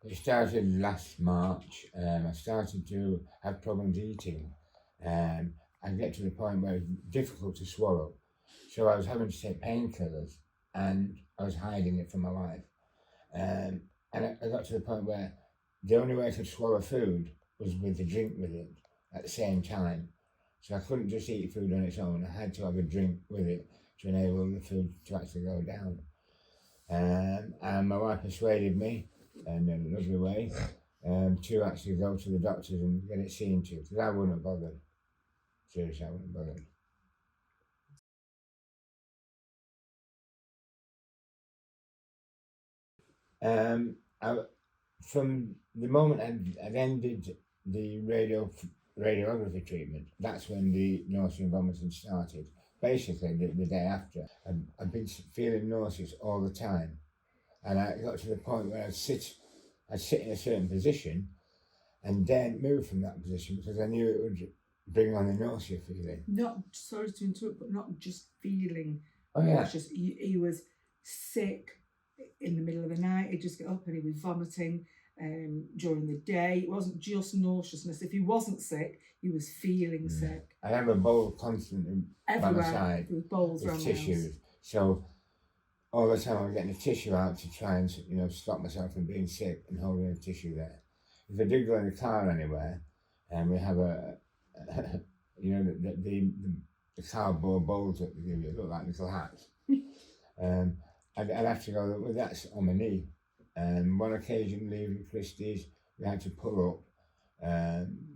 It started last March. I started to have problems eating. I get to the point where it's difficult to swallow. So I was having to take painkillers and I was hiding it from my wife. And I got to the point where the only way I could swallow food was with a drink with it at the same time. So I couldn't just eat food on its own. I had to have a drink with it to enable the food to actually go down. And my wife persuaded me, in a lovely way, to actually go to the doctors and get it seen to, because I wouldn't have bothered. Seriously, I wouldn't have bothered. From the moment I'd ended the radiography treatment, that's when the nausea and vomiting started. Basically, the day after, I'd been feeling nauseous all the time, and I got to the point where I'd sit in a certain position and then move from that position because I knew it would bring on the nausea feeling. Not, sorry to interrupt, but not just feeling nauseous. He was sick in the middle of the night. He'd just get up and he was vomiting during the day. It wasn't just nauseousness. If he wasn't sick, he was feeling sick. I have a bowl constantly by my side with bowls with tissues. So all the time I'm getting a tissue out to try and stop myself from being sick and holding a tissue there. If I do go in the car anywhere and we have the cardboard bowls that they give you, look like little hats. I'd have to go with that on my knee. One occasion leaving Christie's, we had to pull up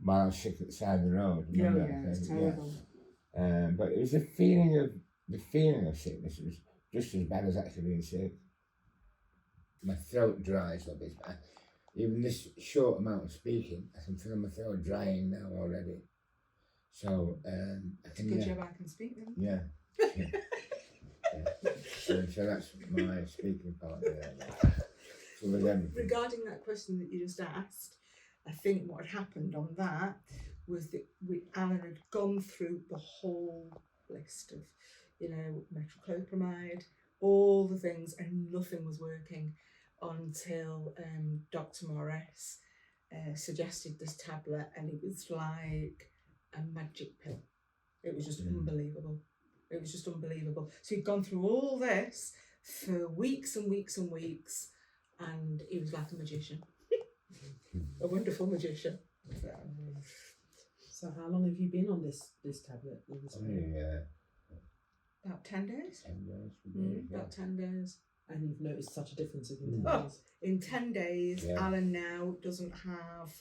while I was sick at the side of the road. It's terrible. But it was the feeling of sickness. It was just as bad as actually being sick. My throat dries a bit. Even this short amount of speaking, I can feel my throat drying now already. So it's a good job I can speak then. Yeah. So that's my speaking part there. Regarding that question that you just asked, I think what had happened on that was that Allan had gone through the whole list of, metoclopramide, all the things, and nothing was working until Dr. Morris suggested this tablet, and it was like a magic pill. It was just unbelievable. It was just unbelievable. So he'd gone through all this for weeks and weeks and weeks, and he was like a magician. A wonderful magician. So how long have you been on this tablet? About 10 days. 10 days. About 10 days. And you've noticed such a difference in 10 days? In 10 days, Allan now doesn't have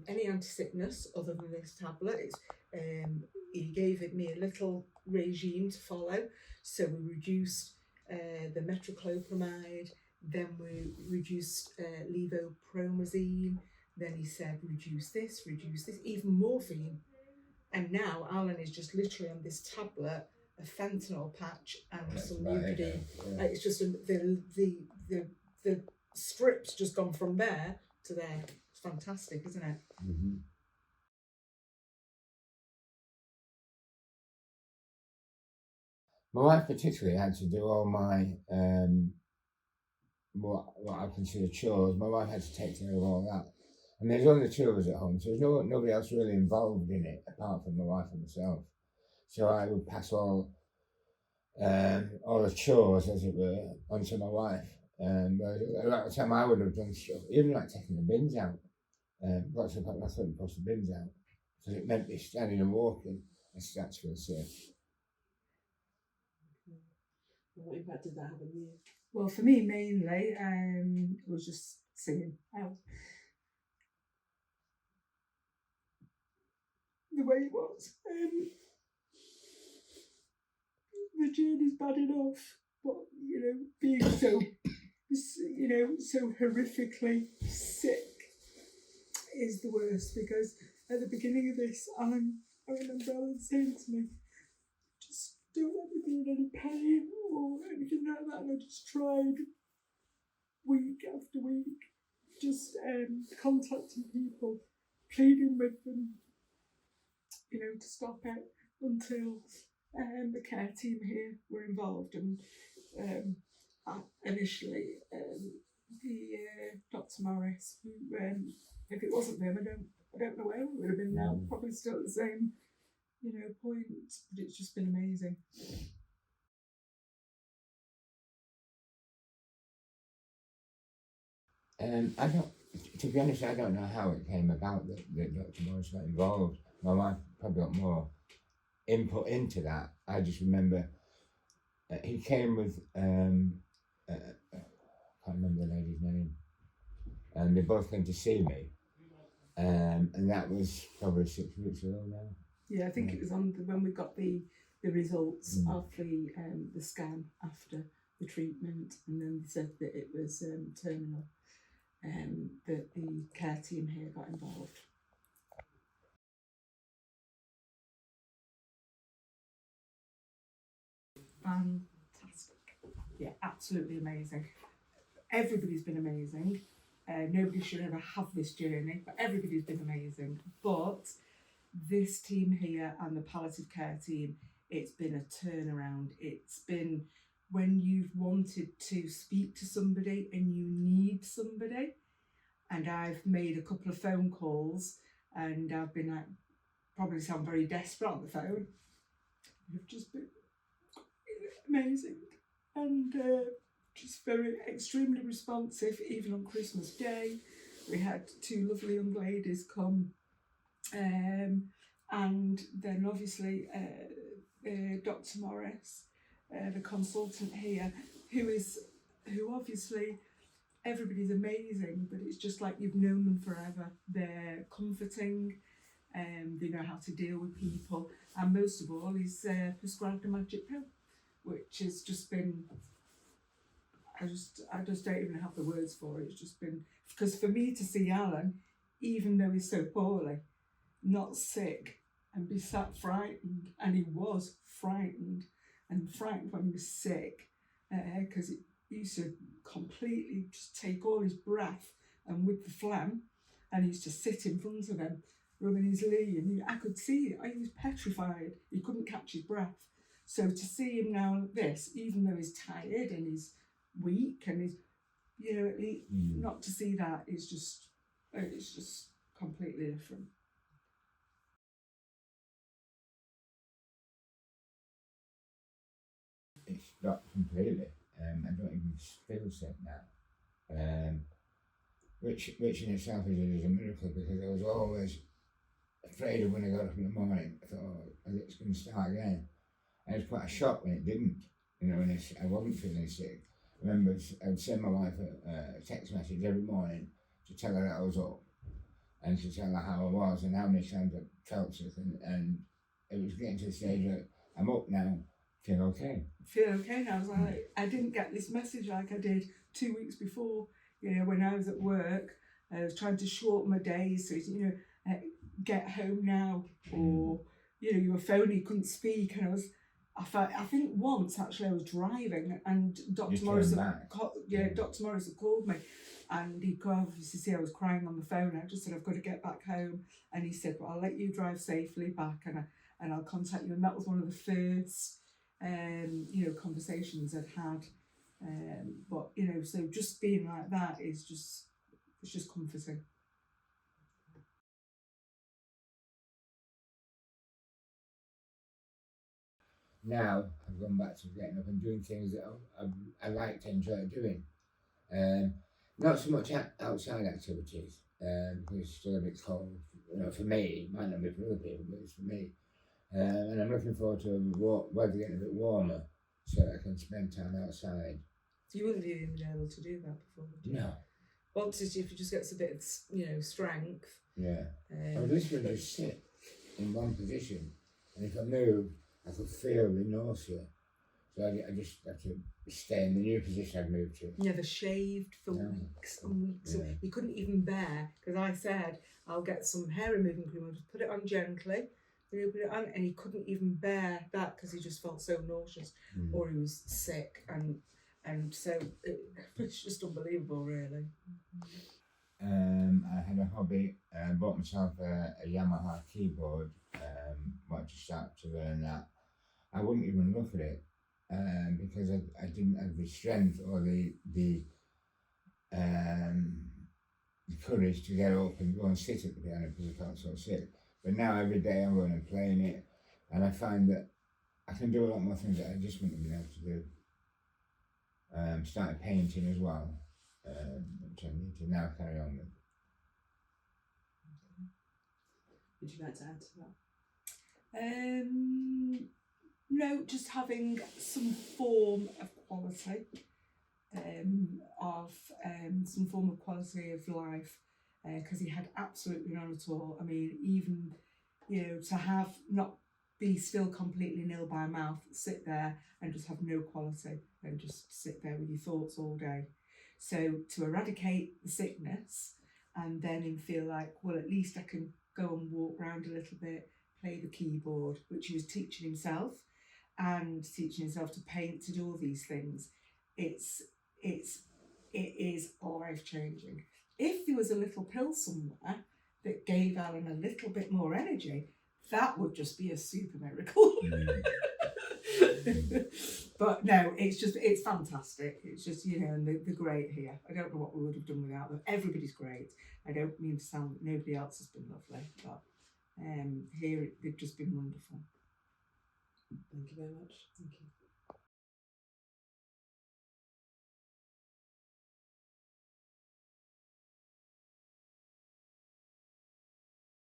any anti-sickness other than this tablet. He gave me a little regime to follow. So we reduced the metoclopramide, then we reduced levothyroxine, then he said reduce this, even morphine. And now Allan is just literally on this tablet, a fentanyl patch and some Euclidine. It's just the strip's just gone from there to there. It's fantastic, isn't it? Mm-hmm. My wife particularly had to do all my what I consider chores. My wife had to take care of all that. And there's only two of us at home, so there's nobody else really involved in it apart from my wife and myself. So I would pass all the chores, as it were, onto my wife. But a lot of the time I would have done stuff, even like taking the bins out. Got to the point where I couldn't push the bins out because it meant me standing and walking. That's for safe. What impact did that have on you? Well, for me mainly, it was just singing out. The way it was. The journey's bad enough, but being so horrifically sick is the worst, because at the beginning of this, I remember Allan saying to me, just don't let me be in any pain or anything like that, and I just tried week after week, just contacting people, pleading with them, to stop it, until the care team here were involved, and initially Dr. Morris, who, if it wasn't for him, I don't know where we would have been now. Probably still at the same, point. But it's just been amazing. I don't. To be honest, I don't know how it came about that Dr. Morris got involved. My wife probably got more input into that. I just remember he came with I can't remember the lady's name, and they both came to see me, and that was probably 6 weeks ago now. Yeah, I think it was when we got the results of the scan after the treatment, and then they said that it was terminal, that the care team here got involved. Fantastic. Yeah, absolutely amazing. Everybody's been amazing. Nobody should ever have this journey, but everybody's been amazing. But this team here and the palliative care team, it's been a turnaround. It's been when you've wanted to speak to somebody and you need somebody, and I've made a couple of phone calls and I've been like, probably sound very desperate on the phone. You've just been amazing and just very extremely responsive. Even on Christmas Day, we had 2 lovely young ladies come, and then obviously Dr. Morris, the consultant here, who obviously everybody's amazing, but it's just like you've known them forever. They're comforting, they know how to deal with people, and most of all, he's prescribed a magic pill, which has just been, I just don't even have the words for it. It's just been, because for me to see Allan, even though he's so poorly, not sick, and be sat frightened, and he was frightened when he was sick, because it used to completely just take all his breath, and with the phlegm, and he used to sit in front of him, rubbing his leg, and I could see it. He was petrified. He couldn't catch his breath. So to see him now like this, even though he's tired and he's weak and he's, not to see that is just, it's just completely different. It's stopped completely. I don't even feel sick now. Which in itself is a miracle, because I was always afraid of when I got up in the morning. I thought, it's going to start again. And it was quite a shock when it didn't. When I wasn't feeling sick. I remember I'd send my wife a text message every morning to tell her that I was up, and to tell her how I was and how many times I felt sick, and it was getting to the stage that I'm up now, feel okay. Feel okay now. I was like, I didn't get this message like I did 2 weeks before. When I was at work, I was trying to shorten my days, so get home now, or you were phoning, you couldn't speak, and I think once actually I was driving and Dr. Morris had called me, and he could obviously see I was crying on the phone. I just said, I've got to get back home, and he said, well, I'll let you drive safely back, and I'll contact you. And that was one of the first conversations I'd had, but so just being like that is just, it's just comforting. Now I've gone back to getting up and doing things that I like to enjoy doing. Not so much outside activities, because it's still a bit cold. For me, it might not be for other people, but it's for me. And I'm looking forward to weather getting a bit warmer, so I can spend time outside. You wouldn't have even been able to do that before, would you? No. Once if you just get a bit of, strength. Yeah. I was literally just sit in one position, and if I moved, I could feel the nausea. So I just had to stay in the new position I'd moved to. Never shaved for weeks and weeks. Yeah. He couldn't even bear, because I said, I'll get some hair removing cream, I'll just put it on gently, put it on, and he couldn't even bear that because he just felt so nauseous, or he was sick, and so it's just unbelievable, really. I had a hobby. I bought myself a Yamaha keyboard. Wanted to start to learn that. I wouldn't even look at it because I didn't have the strength or the the courage to get up and go and sit at the piano because I felt so sick. But now every day I'm going and playing it, and I find that I can do a lot more things that I just wouldn't have been able to do. Started painting as well, which I need to now carry on with. Would you like to add to that? No, just having some form of quality, some form of quality of life, because he had absolutely none at all. I mean, even, to have not be still completely nil by mouth, sit there and just have no quality and just sit there with your thoughts all day. So to eradicate the sickness and then him feel like, well, at least I can go and walk around a little bit, play the keyboard, which he was teaching himself, and teaching himself to paint, to do all these things. It is life changing. If there was a little pill somewhere that gave Allan a little bit more energy, that would just be a super miracle. But no, it's fantastic. It's just, and they're great here. I don't know what we would have done without them. Everybody's great. I don't mean to sound that nobody else has been lovely, but here they've just been wonderful. Thank you very much. Thank you.